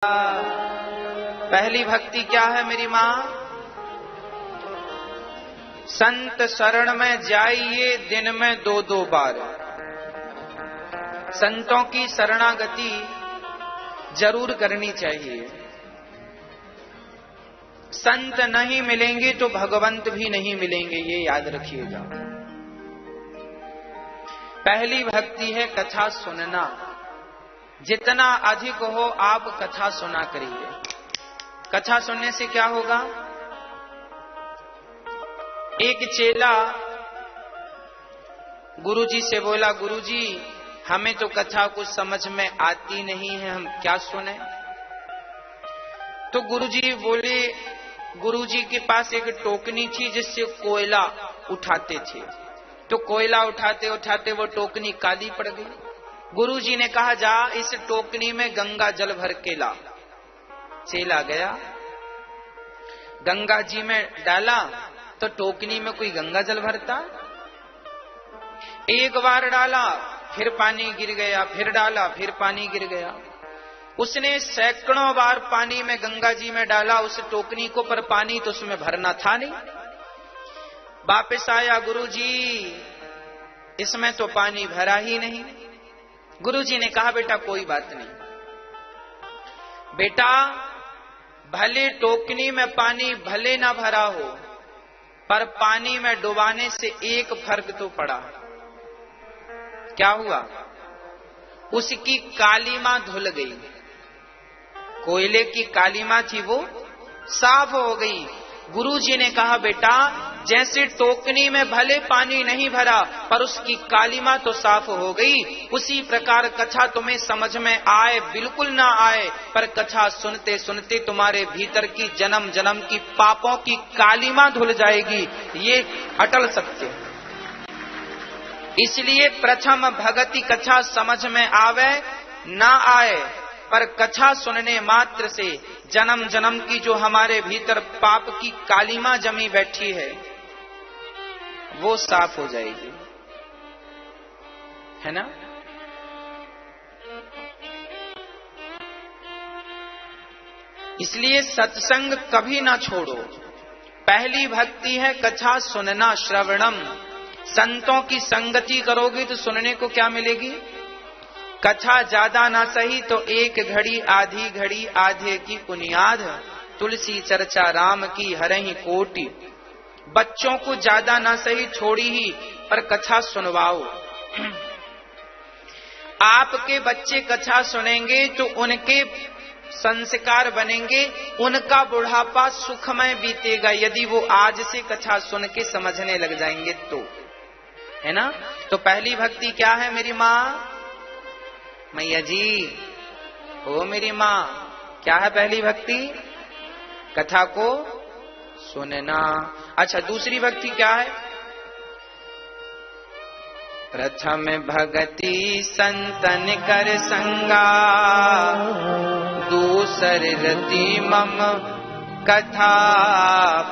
पहली भक्ति क्या है मेरी मां? संत शरण में जाइए दिन में 2-2 बार। संतों की शरणागति जरूर करनी चाहिए। संत नहीं मिलेंगे तो भगवंत भी नहीं मिलेंगे, ये याद रखिएगा। पहली भक्ति है कथा सुनना। जितना अधिक हो आप कथा सुना करिए। कथा सुनने से क्या होगा? एक चेला गुरुजी से बोला, गुरुजी हमें तो कथा कुछ समझ में आती नहीं है, हम क्या सुने? तो गुरुजी बोले, गुरुजी के पास एक टोकनी थी जिससे कोयला उठाते थे। तो कोयला उठाते उठाते वो टोकनी काली पड़ गई। गुरुजी ने कहा, जा इस टोकनी में गंगा जल भर के ला। चेला गया, गंगा जी में डाला तो टोकनी में कोई गंगा जल भरता? एक बार डाला फिर पानी गिर गया, फिर डाला फिर पानी गिर गया। उसने सैकड़ों बार पानी में गंगा जी में डाला उस टोकनी को, पर पानी तो उसमें भरना था नहीं। वापस आया, गुरुजी इसमें तो पानी भरा ही नहीं। गुरुजी ने कहा, बेटा कोई बात नहीं, बेटा भले टोकनी में पानी भले ना भरा हो, पर पानी में डुबाने से एक फर्क तो पड़ा। क्या हुआ? उसकी कालीमा धुल गई। कोयले की कालीमा थी वो साफ हो गई। गुरुजी ने कहा, बेटा जैसे टोकनी में भले पानी नहीं भरा पर उसकी कालीमा तो साफ हो गई, उसी प्रकार कथा तुम्हें समझ में आए बिल्कुल ना आए, पर कथा सुनते सुनते तुम्हारे भीतर की जन्म जन्म की पापों की कालीमा धुल जाएगी। ये अटल सत्य है। इसलिए प्रथम भगति कथा समझ में आवे ना आए, पर कथा सुनने मात्र से जन्म जन्म की जो हमारे भीतर पाप की कालीमा जमी बैठी है वो साफ हो जाएगी, है ना? इसलिए सत्संग कभी ना छोड़ो। पहली भक्ति है कथा सुनना, श्रवणम। संतों की संगति करोगे तो सुनने को क्या मिलेगी? कथा ज्यादा ना सही तो एक घड़ी आधी घड़ी आधे की पुनियाद। तुलसी चर्चा राम की हरहि कोटि। बच्चों को ज्यादा ना सही छोड़ी ही, पर कथा सुनवाओ। आपके बच्चे कथा सुनेंगे तो उनके संस्कार बनेंगे, उनका बुढ़ापा सुखमय बीतेगा यदि वो आज से कथा सुन के समझने लग जाएंगे तो, है ना? तो पहली भक्ति क्या है मेरी माँ? मैया जी, ओ मेरी माँ, क्या है पहली भक्ति? कथा को सुनना। अच्छा, दूसरी भक्ति क्या है? प्रथम भगति संतन कर संगा, दूसर रति मम कथा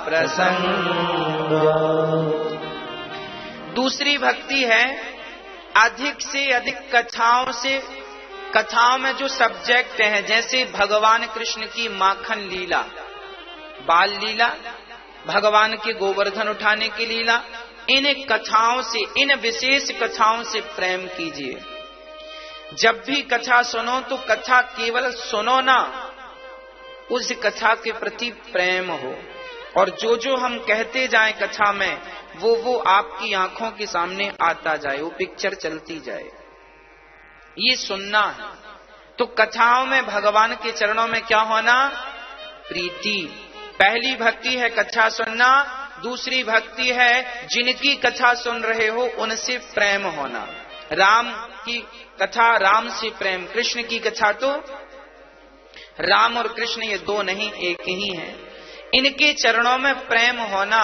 प्रसंग। दूसरी भक्ति है अधिक से अधिक कथाओं में जो सब्जेक्ट हैं, जैसे भगवान कृष्ण की माखन लीला, बाल लीला, भगवान के गोवर्धन उठाने की लीला, इन कथाओं से, इन विशेष कथाओं से प्रेम कीजिए। जब भी कथा सुनो तो कथा केवल सुनो ना, उस कथा के प्रति प्रेम हो, और जो जो हम कहते जाएं कथा में वो आपकी आंखों के सामने आता जाए, वो पिक्चर चलती जाए। ये सुनना है। तो कथाओं में भगवान के चरणों में क्या होना? प्रीति। पहली भक्ति है कथा सुनना। दूसरी भक्ति है जिनकी कथा सुन रहे हो उनसे प्रेम होना। राम की कथा, राम से प्रेम। कृष्ण की कथा तो राम और कृष्ण ये दो नहीं, एक ही है। इनके चरणों में प्रेम होना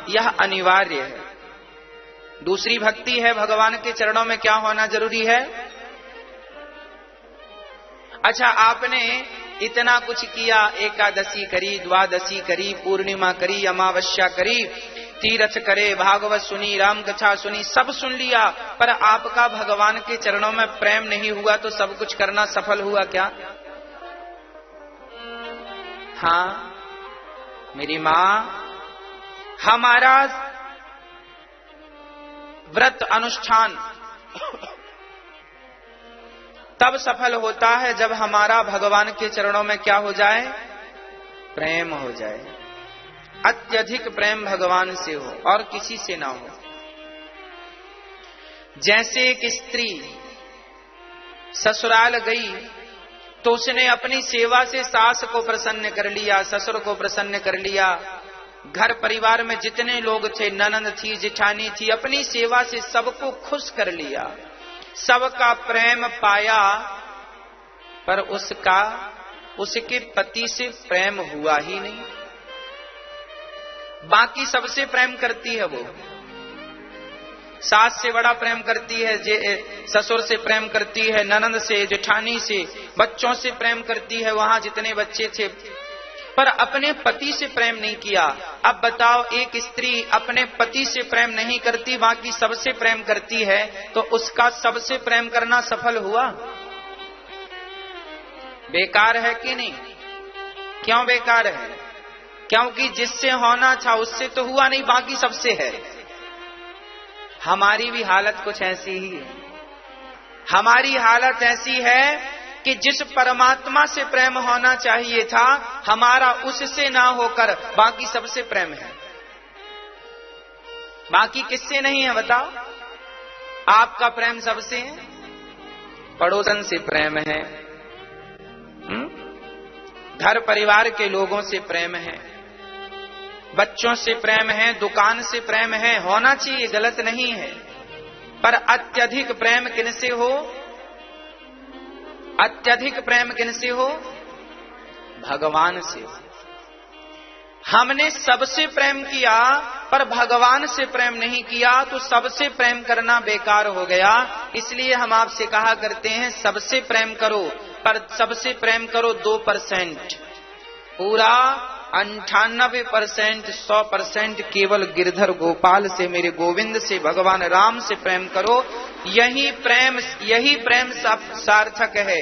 यह अनिवार्य है। दूसरी भक्ति है भगवान के चरणों में क्या होना जरूरी है? अच्छा, आपने इतना कुछ किया, एकादशी करी, द्वादशी करी, पूर्णिमा करी, अमावस्या करी, तीर्थ करे, भागवत सुनी, राम कथा सुनी, सब सुन लिया, पर आपका भगवान के चरणों में प्रेम नहीं हुआ तो सब कुछ करना सफल हुआ क्या? हाँ मेरी माँ, हमारा व्रत अनुष्ठान तब सफल होता है जब हमारा भगवान के चरणों में क्या हो जाए, प्रेम हो जाए। अत्यधिक प्रेम भगवान से हो और किसी से ना हो। जैसे एक स्त्री ससुराल गई तो उसने अपनी सेवा से सास को प्रसन्न कर लिया, ससुर को प्रसन्न कर लिया, घर परिवार में जितने लोग थे, ननंद थी, जिठानी थी, अपनी सेवा से सबको खुश कर लिया, सबका प्रेम पाया, पर उसके पति से प्रेम हुआ ही नहीं। बाकी सबसे प्रेम करती है वो, सास से बड़ा प्रेम करती है, ससुर से प्रेम करती है, ननंद से, जेठानी से, बच्चों से प्रेम करती है, वहां जितने बच्चे थे, पर अपने पति से प्रेम नहीं किया। अब बताओ, एक स्त्री अपने पति से प्रेम नहीं करती, बाकी सबसे प्रेम करती है, तो उसका सबसे प्रेम करना सफल हुआ? बेकार है कि नहीं? क्यों बेकार है? क्योंकि जिससे होना था उससे तो हुआ नहीं, बाकी सबसे है। हमारी भी हालत कुछ ऐसी ही है। हमारी हालत ऐसी है कि जिस परमात्मा से प्रेम होना चाहिए था, हमारा उससे ना होकर बाकी सबसे प्रेम है। बाकी किससे नहीं है बताओ? आपका प्रेम सबसे है, पड़ोसन से प्रेम है, घर परिवार के लोगों से प्रेम है, बच्चों से प्रेम है, दुकान से प्रेम है, होना चाहिए, गलत नहीं है। पर अत्यधिक प्रेम किनसे हो? अत्यधिक प्रेम किनसे हो? भगवान से। हमने सबसे प्रेम किया पर भगवान से प्रेम नहीं किया, तो सबसे प्रेम करना बेकार हो गया। इसलिए हम आपसे कहा करते हैं, सबसे प्रेम करो, पर सबसे प्रेम करो 2%। पूरा 98%, 100% केवल गिरधर गोपाल से, मेरे गोविंद से, भगवान राम से प्रेम करो। यही प्रेम सार्थक है।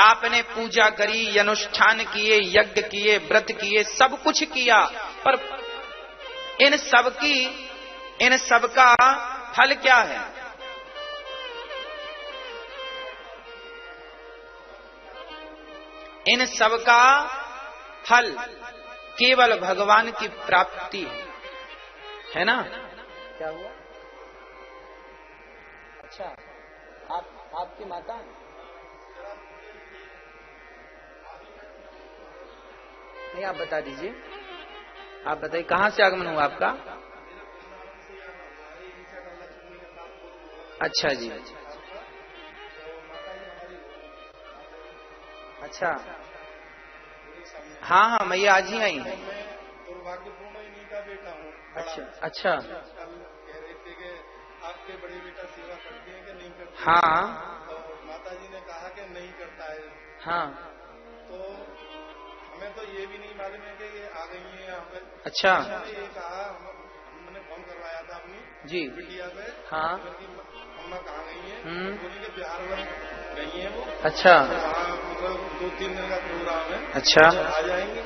आपने पूजा करी, अनुष्ठान किए, यज्ञ किए, व्रत किए, सब कुछ किया, पर इन सब का फल क्या है? इन सब का फल केवल भगवान की प्राप्ति है ना? क्या हुआ? अच्छा, आपकी माता नहीं, आप बता दीजिए, आप बताइए कहां से आगमन हुआ आपका? अच्छा जी, अच्छा, हाँ हाँ, मैं आज ही आई हूँ। दुर्भाग्यपूर्ण इन्हीं का बेटा हूँ। अच्छा अच्छा, कह रहे थे कि आपके बड़े बेटा सेवा करते हैं कि नहीं करते? हाँ, तो माता जी ने कहा कि नहीं करता है। हाँ, तो हमें तो ये भी नहीं मालूम है कि ये आ गई है यहाँ पे। अच्छा, ये कहा, हमने फोन करवाया था अपनी जी बिटिया से, हाँ, अम्मा कहाँ गई है? बोली के बिहार गई है वो। अच्छा, मतलब 2-3 दिन का प्रोग्राम है। अच्छा, आ जाएंगे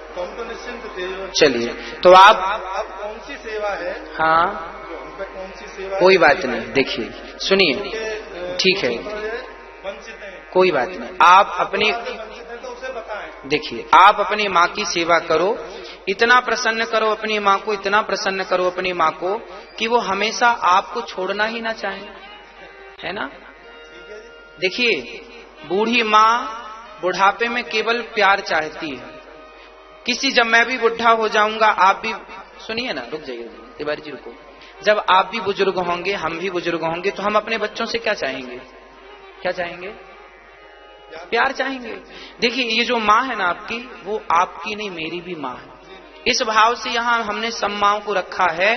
तो हम तो निश्चिंत थे। चलिए, तो आप अब कौन सी सेवा है? हाँ, हम पे कौन सी सेवा? कोई बात नहीं, देखिए सुनिए, ठीक है, वंचित है, कोई बात नहीं। आप अपनी, वंचित है तो उसे बताएं। देखिए, आप अपनी माँ की सेवा करो, इतना प्रसन्न करो अपनी माँ को, इतना प्रसन्न करो अपनी माँ को कि वो हमेशा आपको छोड़ना ही ना चाहे, है ना? देखिए, बूढ़ी माँ बुढ़ापे में केवल प्यार चाहती है। जब मैं भी बुढ़ा हो जाऊंगा, आप भी, सुनिए ना, रुक जाइए तिवारी जी, रुको। जब आप भी बुजुर्ग होंगे, हम भी बुजुर्ग होंगे, तो हम अपने बच्चों से क्या चाहेंगे? क्या चाहेंगे? प्यार चाहेंगे। देखिए, ये जो माँ है ना आपकी, वो आपकी नहीं, मेरी भी माँ है। इस भाव से यहाँ हमने सब माँओं को रखा है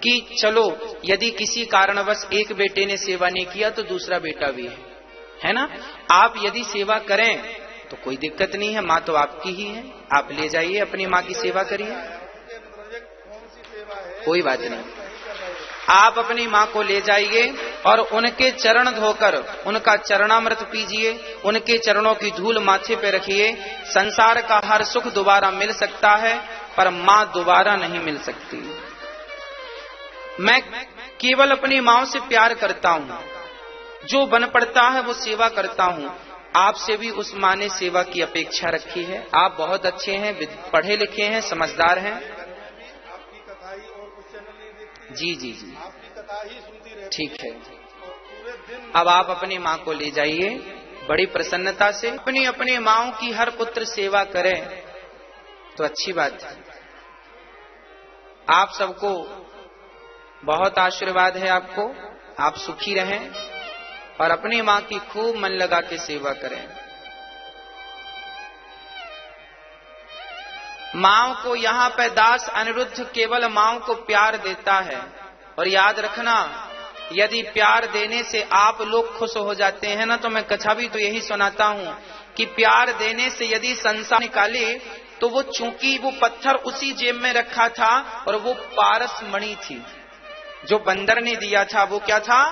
कि चलो, यदि किसी कारणवश एक बेटे ने सेवा नहीं किया तो दूसरा बेटा भी है ना? आप यदि सेवा करें तो कोई दिक्कत नहीं है, माँ तो आपकी ही है, आप ले जाइए, अपनी माँ की सेवा करिए, कोई बात नहीं। आप अपनी माँ को ले जाइए, और उनके चरण धोकर उनका चरणामृत पीजिए, उनके चरणों की धूल माथे पे रखिए। संसार का हर सुख दोबारा मिल सकता है, पर मां दोबारा नहीं मिल सकती। मैं केवल अपनी मां से प्यार करता हूं, जो बन पड़ता है वो सेवा करता हूं। आपसे भी उस मां ने सेवा की अपेक्षा रखी है। आप बहुत अच्छे हैं, पढ़े लिखे हैं, समझदार हैं। आपकी कथा ही और कुछ चैनल नहीं देखती। जी जी जी, आपकी कथा ही सुनती रहती। ठीक है। और पूरे दिन अब आप अपनी मां को ले जाइए बड़ी प्रसन्नता से। अपनी अपनी माओं की हर पुत्र सेवा करे तो अच्छी बात है। आप सबको बहुत आशीर्वाद है आपको, आप सुखी रहें और अपनी मां की खूब मन लगा के सेवा करें। मां को यहाँ पे दास अनिरुद्ध केवल मां को प्यार देता है। और याद रखना, यदि प्यार देने से आप लोग खुश हो जाते हैं ना, तो मैं कथा भी तो यही सुनाता हूं कि प्यार देने से यदि संसार निकाले तो वो, चूंकि वो पत्थर उसी जेब में रखा था और वो पारस मणि थी जो बंदर ने दिया था। वो क्या था?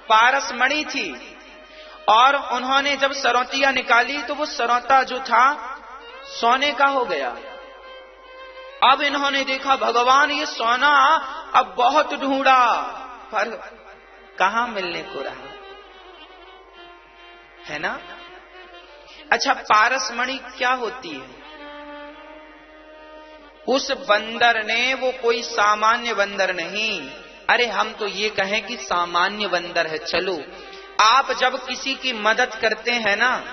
पारस मणि थी। और उन्होंने जब सरौतियां निकाली तो वो सरौता जो था सोने का हो गया। अब इन्होंने देखा भगवान ये सोना अब बहुत ढूंढा पर कहां मिलने को रहा, है ना। अच्छा, पारस मणि क्या होती है? उस बंदर ने, वो कोई सामान्य बंदर नहीं, अरे हम तो ये कहें कि सामान्य बंदर है। चलो, आप जब किसी की मदद करते हैं ना,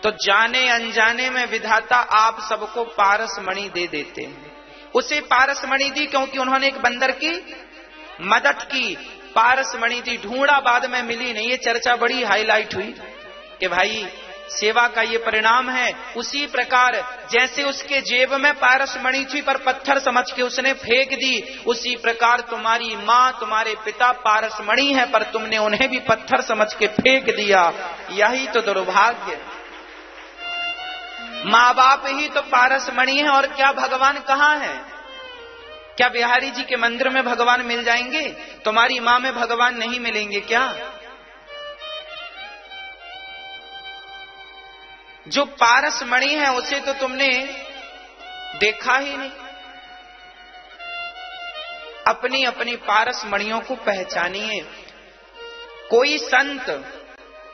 तो जाने अनजाने में विधाता आप सबको पारस मणि दे देते हैं। उसे पारस मणि दी क्योंकि उन्होंने एक बंदर की मदद की। पारस मणि थी, ढूंढा, बाद में मिली नहीं। ये चर्चा बड़ी हाईलाइट हुई कि भाई सेवा का ये परिणाम है। उसी प्रकार जैसे उसके जेब में पारस मणि थी पर पत्थर समझ के उसने फेंक दी, उसी प्रकार तुम्हारी माँ, तुम्हारे पिता पारस मणि है पर तुमने उन्हें भी पत्थर समझ के फेंक दिया। यही तो दुर्भाग्य। माँ बाप ही तो पारस मणि है, और क्या भगवान कहाँ है? क्या बिहारी जी के मंदिर में भगवान मिल जाएंगे? तुम्हारी माँ में भगवान नहीं मिलेंगे क्या? जो पारस मणि है उसे तो तुमने देखा ही नहीं। अपनी अपनी पारस मणियों को पहचानिए। कोई संत,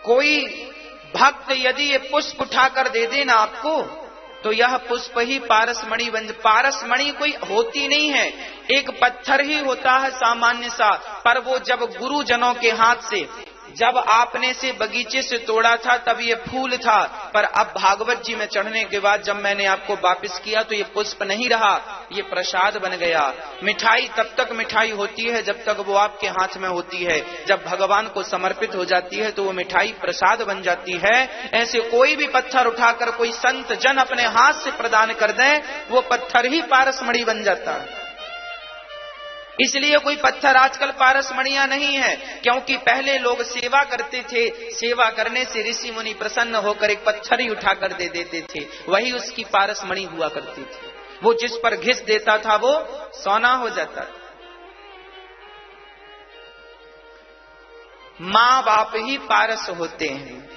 कोई भक्त यदि ये पुष्प उठाकर दे देना आपको, तो यह पुष्प ही पारस मणि बन। पारस मणि कोई होती नहीं है, एक पत्थर ही होता है सामान्य सा। पर वो जब गुरुजनों के हाथ से, जब आपने से बगीचे से तोड़ा था तब ये फूल था, पर अब भागवत जी में चढ़ने के बाद जब मैंने आपको वापस किया तो ये पुष्प नहीं रहा, ये प्रसाद बन गया। मिठाई तब तक मिठाई होती है जब तक वो आपके हाथ में होती है। जब भगवान को समर्पित हो जाती है तो वो मिठाई प्रसाद बन जाती है। ऐसे कोई भी पत्थर उठाकर कोई संत जन अपने हाथ से प्रदान कर दे, वो पत्थर ही पारस मणि बन जाता है। इसलिए कोई पत्थर आजकल पारस मणियां नहीं है, क्योंकि पहले लोग सेवा करते थे, सेवा करने से ऋषि मुनि प्रसन्न होकर एक पत्थर ही उठाकर दे देते थे, वही उसकी पारस मणि हुआ करती थी। वो जिस पर घिस देता था वो सोना हो जाता था। माँ बाप ही पारस होते हैं,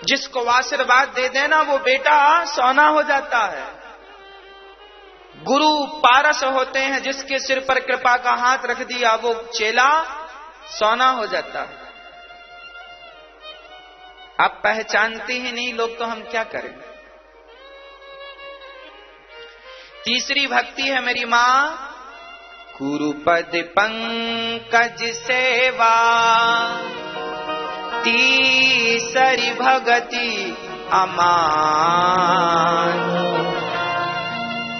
जिसको आशीर्वाद दे देना वो बेटा सोना हो जाता है। गुरु पारस होते हैं, जिसके सिर पर कृपा का हाथ रख दिया वो चेला सोना हो जाता है। आप पहचानते ही नहीं लोग, तो हम क्या करें। तीसरी भक्ति है मेरी मां, गुरुपद पंकज सेवा, तीसरी भगति अमान,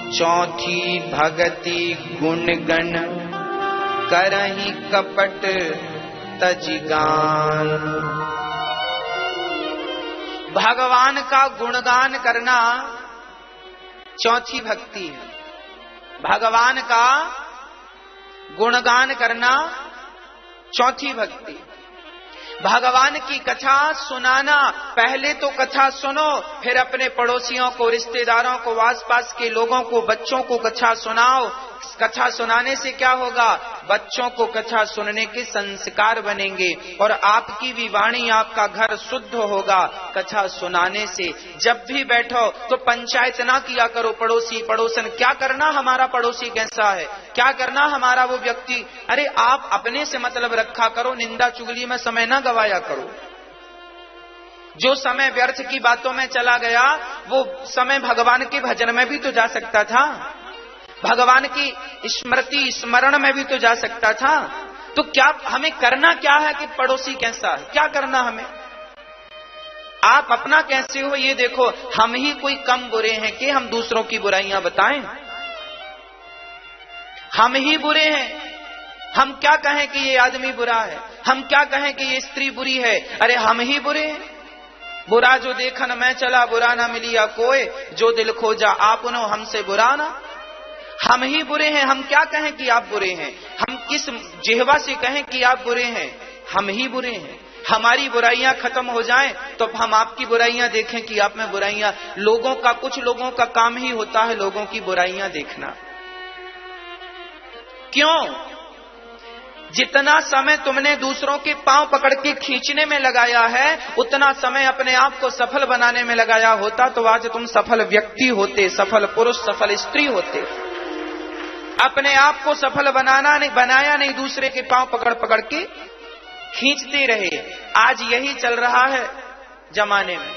चौथी भगति गुण गण करहि कपट तजिगान। भगवान का गुणगान करना चौथी भक्ति है। भगवान का गुणगान करना चौथी भक्ति। भगवान की कथा सुनाना, पहले तो कथा सुनो, फिर अपने पड़ोसियों को, रिश्तेदारों को, आसपास के लोगों को, बच्चों को कथा सुनाओ। कथा सुनाने से क्या होगा? बच्चों को कथा सुनने के संस्कार बनेंगे और आपकी भी वाणी, आपका घर शुद्ध होगा कथा सुनाने से। जब भी बैठो तो पंचायत ना किया करो पड़ोसी पड़ोसन, क्या करना हमारा पड़ोसी कैसा है, क्या करना हमारा वो व्यक्ति। अरे आप अपने से मतलब रखा करो, निंदा चुगली में समय ना गवाया करो। जो समय व्यर्थ की बातों में चला गया वो समय भगवान के भजन में भी तो जा सकता था, भगवान की स्मृति स्मरण में भी तो जा सकता था। तो क्या हमें करना क्या है कि पड़ोसी कैसा है, क्या करना हमें। आप अपना कैसे हो ये देखो। हम ही कोई कम बुरे हैं कि हम दूसरों की बुराइयां बताएं, हम ही बुरे हैं। हम क्या कहें कि ये आदमी बुरा है, हम क्या कहें कि ये स्त्री बुरी है, अरे हम ही बुरे हैं। बुरा जो देखन मैं चला बुरा ना मिलिया कोई, जो दिल खोजा आपनो हमसे बुरा ना। हम ही बुरे हैं, हम क्या कहें कि आप बुरे हैं, हम किस जिह्वा से कहें कि आप बुरे हैं, हम ही बुरे हैं। हमारी बुराइयां खत्म हो जाएं तो हम आपकी बुराइयां देखें कि आप में बुराइयां। लोगों का, कुछ लोगों का काम ही होता है लोगों की बुराइयां देखना। क्यों? जितना समय तुमने दूसरों के पांव पकड़ के खींचने में लगाया है उतना समय अपने आप को सफल बनाने में लगाया होता तो आज तुम सफल व्यक्ति होते, सफल पुरुष, सफल स्त्री होते। अपने आप को सफल बनाया नहीं, दूसरे के पांव पकड़ पकड़ के खींचते रहे। आज यही चल रहा है जमाने में।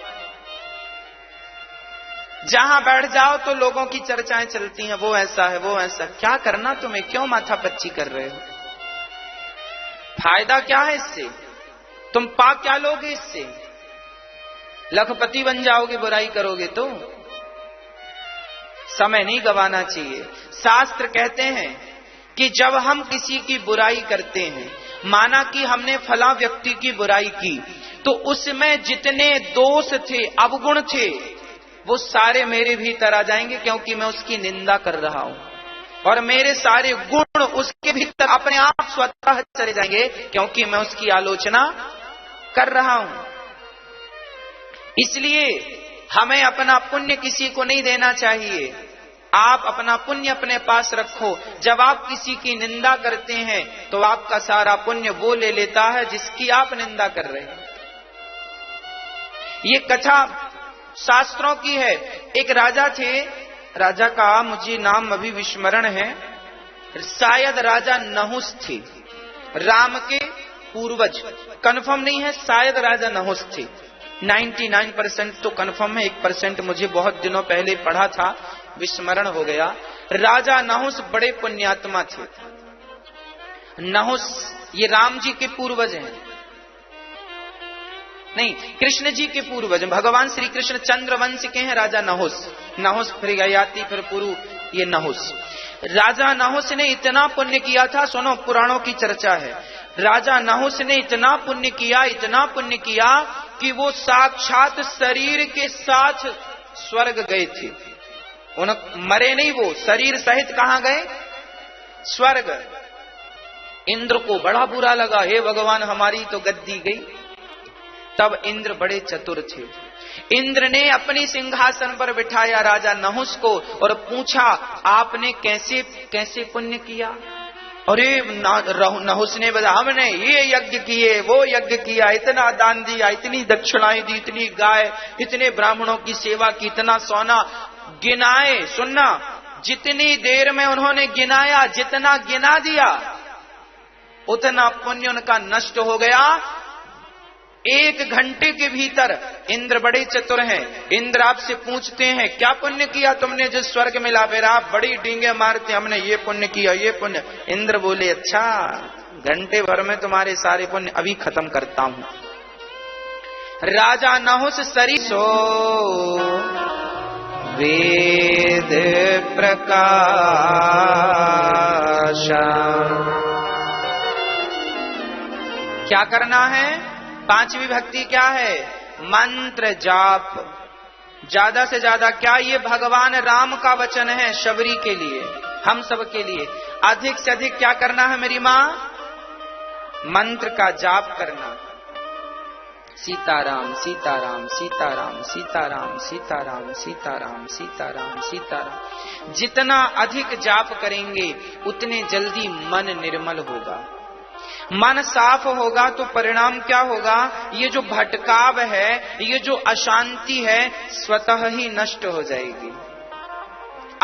जहां बैठ जाओ तो लोगों की चर्चाएं चलती हैं, वो ऐसा है वो ऐसा। क्या करना तुम्हें, क्यों माथा पच्ची कर रहे हो, फायदा क्या है इससे, तुम पा क्या लोगे इससे। लखपति बन जाओगे बुराई करोगे तो। समय नहीं गवाना चाहिए। शास्त्र कहते हैं कि जब हम किसी की बुराई करते हैं, माना कि हमने फला व्यक्ति की बुराई की, तो उसमें जितने दोष थे, अवगुण थे, वो सारे मेरे भीतर आ जाएंगे क्योंकि मैं उसकी निंदा कर रहा हूं। और मेरे सारे गुण उसके भीतर अपने आप स्वतः चले जाएंगे क्योंकि मैं उसकी आलोचना कर रहा हूं। इसलिए हमें अपना पुण्य किसी को नहीं देना चाहिए। आप अपना पुण्य अपने पास रखो। जब आप किसी की निंदा करते हैं तो आपका सारा पुण्य वो ले लेता है जिसकी आप निंदा कर रहे हैं। ये कथा शास्त्रों की है। एक राजा थे, राजा का मुझे नाम अभी विस्मरण है, शायद राजा नहुस थे, राम के पूर्वज, कंफर्म नहीं है, शायद राजा नहुस थे। 99% तो कंफर्म है, 1% मुझे बहुत दिनों पहले पढ़ा था, विस्मरण हो गया। राजा नहुस बड़े पुण्यात्मा थे। नहुस ये राम जी के पूर्वज हैं, नहीं कृष्ण जी के पूर्वज, भगवान श्री कृष्ण चंद्रवंश के हैं राजा नहुस। नहुस फिर गयाति फिर पुरु, ये नहुस। राजा नहुस ने इतना पुण्य किया था, सुनो पुराणों की चर्चा है। राजा नहुस ने इतना पुण्य किया कि वो साक्षात शरीर के साथ स्वर्ग गए थे। उन मरे नहीं, वो शरीर सहित कहां गए? स्वर्ग। इंद्र को बड़ा बुरा लगा, हे भगवान हमारी तो गद्दी गई। तब इंद्र बड़े चतुर थे। इंद्र ने अपनी सिंहासन पर बिठाया राजा नहुस को और पूछा, आपने कैसे कैसे पुण्य किया? अरे नहुस ने बताया, हमने ये यज्ञ किए, वो यज्ञ किया, इतना दान दिया, इतनी दक्षिणाएं दी, इतनी गाय, इतने ब्राह्मणों की सेवा की, इतना सोना गिनाए। सुनना, जितनी देर में उन्होंने गिनाया, जितना गिना दिया उतना पुण्य उनका नष्ट हो गया। 1 घंटे के भीतर। इंद्र बड़े चतुर हैं। इंद्र आपसे पूछते हैं, क्या पुण्य किया तुमने जो स्वर्ग मिला? फिर आप बड़ी डींगे मारते, हमने ये पुण्य किया, ये पुण्य। इंद्र बोले, अच्छा घंटे भर में तुम्हारे सारे पुण्य अभी खत्म करता हूं। राजा नहुस शरीर सो वेद प्रकाश। क्या करना है? 5वीं भक्ति क्या है? मंत्र जाप। ज्यादा से ज्यादा क्या? ये भगवान राम का वचन है शबरी के लिए, हम सब के लिए। अधिक से अधिक क्या करना है मेरी मां? मंत्र का जाप करना। सीताराम सीताराम सीताराम सीताराम सीताराम सीताराम सीताराम सीताराम। जितना अधिक जाप करेंगे उतने जल्दी मन निर्मल होगा। मन साफ होगा तो परिणाम क्या होगा? ये जो भटकाव है, ये जो अशांति है, स्वतः ही नष्ट हो जाएगी।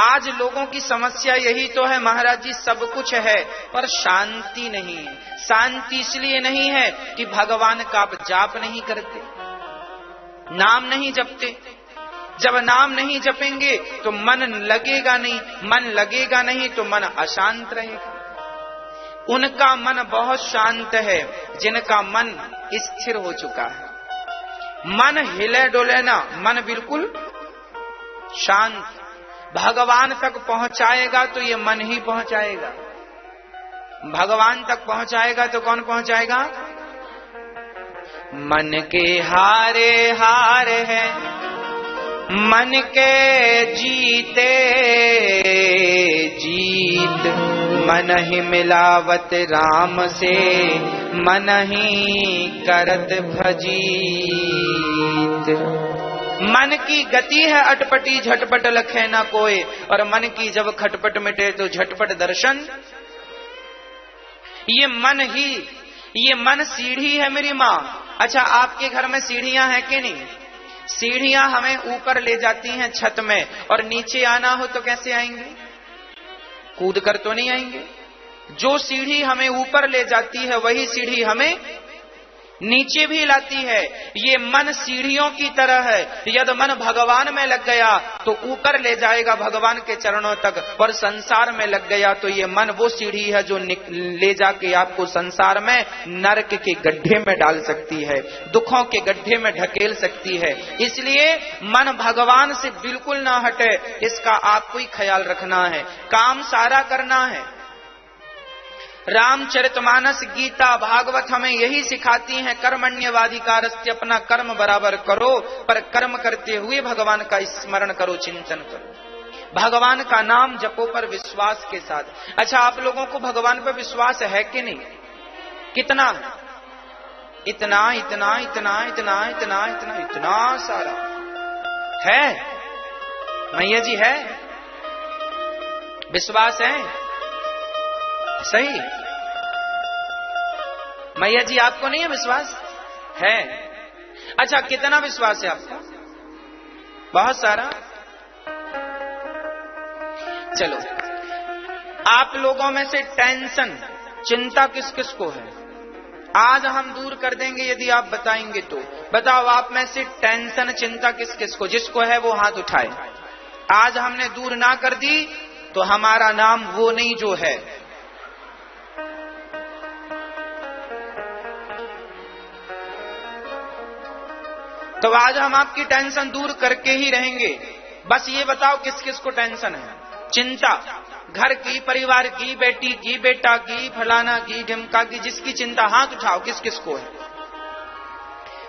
आज लोगों की समस्या यही तो है महाराज जी, सब कुछ है पर शांति नहीं है। शांति इसलिए नहीं है कि भगवान का आप जाप नहीं करते, नाम नहीं जपते। जब नाम नहीं जपेंगे तो मन लगेगा नहीं, मन लगेगा नहीं तो मन अशांत रहेगा। उनका मन बहुत शांत है जिनका मन स्थिर हो चुका है। मन हिले डोले ना, मन बिल्कुल शांत। भगवान तक पहुंचाएगा तो ये मन ही पहुंचाएगा। भगवान तक पहुंचाएगा तो कौन पहुंचाएगा? मन के हारे हार है, मन के जीते जीत। मन ही मिलावत राम से, मन ही करत भजीत। मन की गति है अटपटी, झटपट लखे ना कोई, और मन की जब खटपट मिटे तो झटपट दर्शन। ये मन सीढ़ी है मेरी माँ। अच्छा, आपके घर में सीढ़ियां हैं कि नहीं? सीढ़ियां हमें ऊपर ले जाती हैं छत में, और नीचे आना हो तो कैसे आएंगे? कूद कर तो नहीं आएंगे। जो सीढ़ी हमें ऊपर ले जाती है वही सीढ़ी हमें नीचे भी लाती है। ये मन सीढ़ियों की तरह है। यदि मन भगवान में लग गया तो ऊपर ले जाएगा भगवान के चरणों तक, और संसार में लग गया तो ये मन वो सीढ़ी है जो ले जाके आपको संसार में नरक के गड्ढे में डाल सकती है, दुखों के गड्ढे में ढकेल सकती है। इसलिए मन भगवान से बिल्कुल ना हटे, इसका आपको ही ख्याल रखना है। काम सारा करना है। रामचरितमानस, गीता, भागवत हमें यही सिखाती हैं, कर्मण्यवाधिकारस्य, अपना कर्म बराबर करो, पर कर्म करते हुए भगवान का स्मरण करो, चिंतन करो, भगवान का नाम जपो पर विश्वास के साथ। अच्छा, आप लोगों को भगवान पर विश्वास है कि नहीं? कितना? इतना इतना इतना इतना इतना इतना इतना सारा है। मैया जी है विश्वास है? सही। मैया जी आपको नहीं है विश्वास? है। अच्छा, कितना विश्वास है आपको? बहुत सारा। चलो, आप लोगों में से टेंशन, चिंता किस किस को है? आज हम दूर कर देंगे यदि आप बताएंगे तो। बताओ, आप में से टेंशन, चिंता किस किस को? जिसको है वो हाथ उठाए। आज हमने दूर ना कर दी तो हमारा नाम वो नहीं जो है। तो आज हम आपकी टेंशन दूर करके ही रहेंगे। बस ये बताओ किस किस को टेंशन है? चिंता घर की, परिवार की, बेटी की, बेटा की, फलाना की, ढिमका की, जिसकी चिंता हाथ उठाओ, किस किस को है?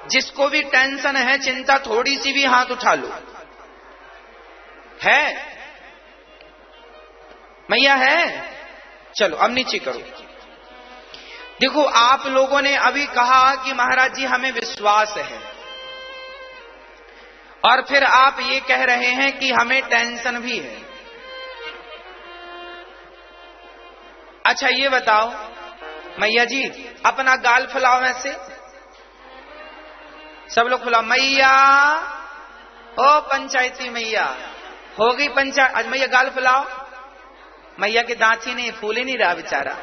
जिसको भी टेंशन है, चिंता थोड़ी सी भी, हाथ उठा लो। है? मैया है? चलो अब नीचे करो। देखो, आप लोगों ने अभी कहा कि महाराज जी हमें विश्वास है, और फिर आप ये कह रहे हैं कि हमें टेंशन भी है। अच्छा, ये बताओ मैया जी, अपना गाल फुलाओ ऐसे, सब लोग फुलाओ। मैया, ओ पंचायती मैया, हो गई पंचायत। आज मैया गाल फुलाओ। मैया के दांत ही नहीं, फूल ही नहीं रहा बेचारा,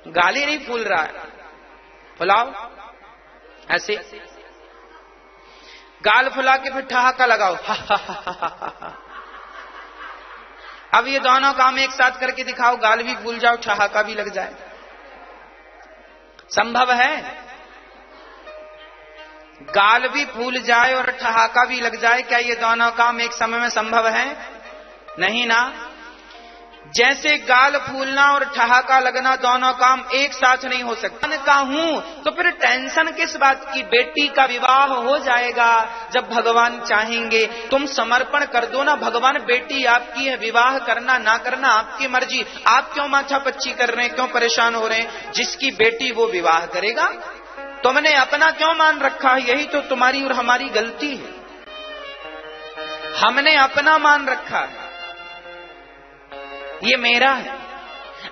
गाल ही नहीं फूल रहा है। फुलाओ ऐसे, गाल फुला के फिर ठहाका लगाओ। अब ये दोनों काम एक साथ करके दिखाओ, गाल भी फूल जाओ, ठहाका भी लग जाए। संभव है? गाल भी फूल जाए और ठहाका भी लग जाए, क्या ये दोनों काम एक समय में संभव है? नहीं ना। जैसे गाल फूलना और ठहाका लगना दोनों काम एक साथ नहीं हो सकता। मैं कहूं तो फिर टेंशन किस बात की? बेटी का विवाह हो जाएगा जब भगवान चाहेंगे। तुम समर्पण कर दो ना, भगवान बेटी आपकी है, विवाह करना ना करना आपकी मर्जी। आप क्यों माथापच्ची कर रहे हैं, क्यों परेशान हो रहे हैं? जिसकी बेटी वो विवाह करेगा। तुमने अपना क्यों मान रखा है? यही तो तुम्हारी और हमारी गलती है। हमने अपना मान रखा है, ये मेरा है।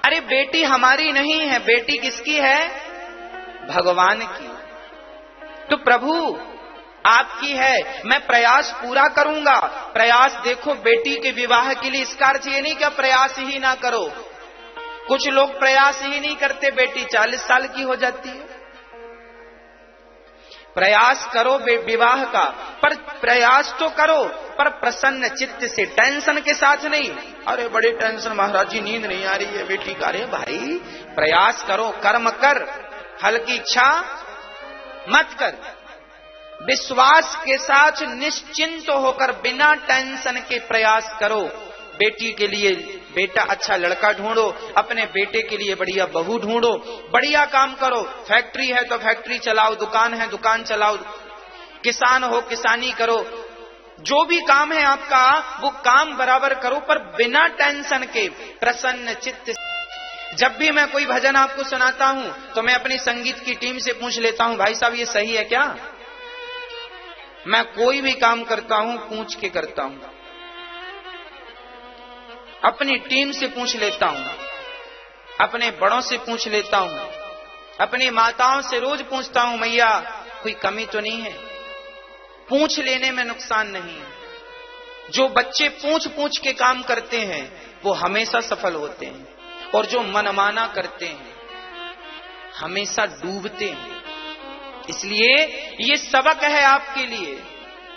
अरे बेटी हमारी नहीं है, बेटी किसकी है? भगवान की। तो प्रभु आपकी है, मैं प्रयास पूरा करूंगा। प्रयास देखो बेटी के विवाह के लिए, इसका अर्थ ये नहीं कि प्रयास ही ना करो। कुछ लोग प्रयास ही नहीं करते, बेटी 40 साल की हो जाती है। प्रयास करो विवाह का, पर प्रयास तो करो, पर प्रसन्न चित्त से, टेंशन के साथ नहीं। अरे बड़ी टेंशन महाराज जी, नींद नहीं आ रही है बेटी का। अरे भाई प्रयास करो, कर्म कर, फल की इच्छा मत कर। विश्वास के साथ निश्चिंत होकर बिना टेंशन के प्रयास करो। बेटी के लिए बेटा अच्छा लड़का ढूंढो, अपने बेटे के लिए बढ़िया बहू ढूंढो, बढ़िया काम करो। फैक्ट्री है तो फैक्ट्री चलाओ, दुकान है दुकान चलाओ, किसान हो किसानी करो। जो भी काम है आपका वो काम बराबर करो, पर बिना टेंशन के, प्रसन्न चित्त। जब भी मैं कोई भजन आपको सुनाता हूं तो मैं अपनी संगीत की टीम से पूछ लेता हूं, भाई साहब ये सही है क्या? मैं कोई भी काम करता हूं पूछ के करता हूं, अपनी टीम से पूछ लेता हूं, अपने बड़ों से पूछ लेता हूं, अपनी माताओं से रोज पूछता हूं, मैया कोई कमी तो नहीं है? पूछ लेने में नुकसान नहीं है। जो बच्चे पूछ पूछ के काम करते हैं वो हमेशा सफल होते हैं, और जो मनमाना करते हैं हमेशा डूबते हैं। इसलिए ये सबक है आपके लिए।